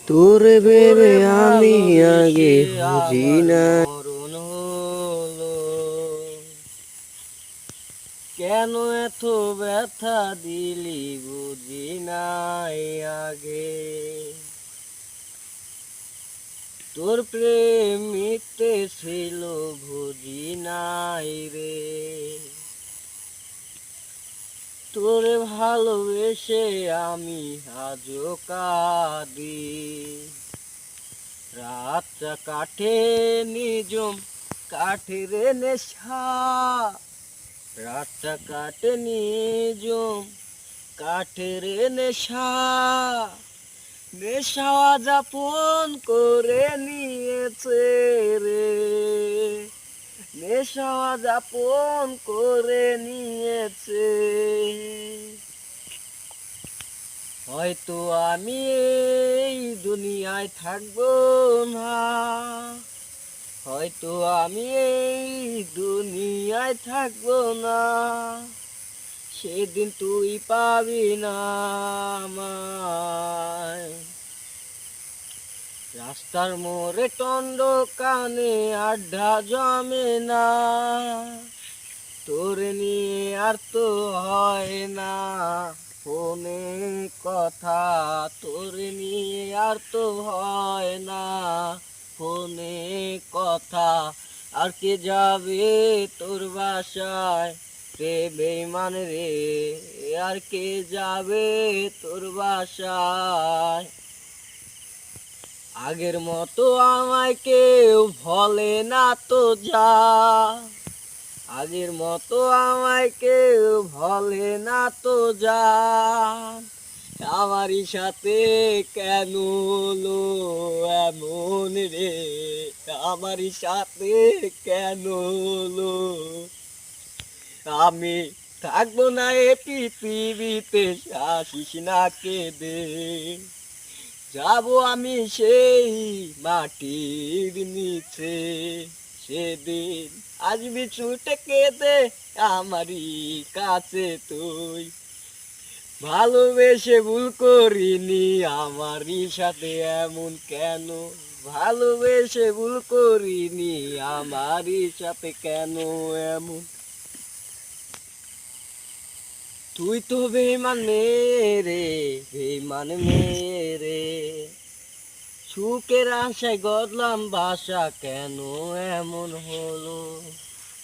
তোরে ভেবে আমি আগে বুঝি না মরণ হলো কেন এত ব্যথা দিলি বুঝি নাই আগে তোর প্রেম মিথ্যে ছিল বুঝি নাই রে তোরে ভালোবেসে আমি আজও কাঁদি রাতটা কাটে নিজম কাঠের নেশা রাতটা কাটে নিজম কাঠের নেশা নেশা যাপন করে নিয়েছে রে নেশা যাপন করে নিয়েছে হয়তো আমি এই দুনিয়ায় থাকবো না হয়তো আমি এই দুনিয়ায় থাকবো না সেদিন তুই পাবি না আমায় রাস্তার মোড়ে টন্ড কানে আড্ডা জমে না তোর নিয়ে আর তো হয় না ফোনে কথা তোর নিয়ে আর তো হয় না ফোনে কথা আর কে যাবে তোর বাসায় রে বেঈমান রে আর কে যাবে তোর বাসায় আগের মতো আমায় কেউ ভোলে না তো যা আগের মতো আমায় কেউ ভোলে না তো যা আমারই সাথে কেন হলো এমন রে আমারই সাথে কেন হলো আমি থাকবো না এ পৃথিবীতে আসিস না কেঁদে যাবো আমি সেই মাটির নিচে সেদিন আসবি ছুটে কেঁদে আমারই কাছে তুই ভালোবেসে ভুল করিনি আমারই সাথে এমন কেন ভালোবেসে ভুল করিনি আমারই সাথে কেন এমন তুই তো বেঈমান মেরে বেঈমান মেরে সুখের আশায় গদলাম বাসা কেন এমন হলো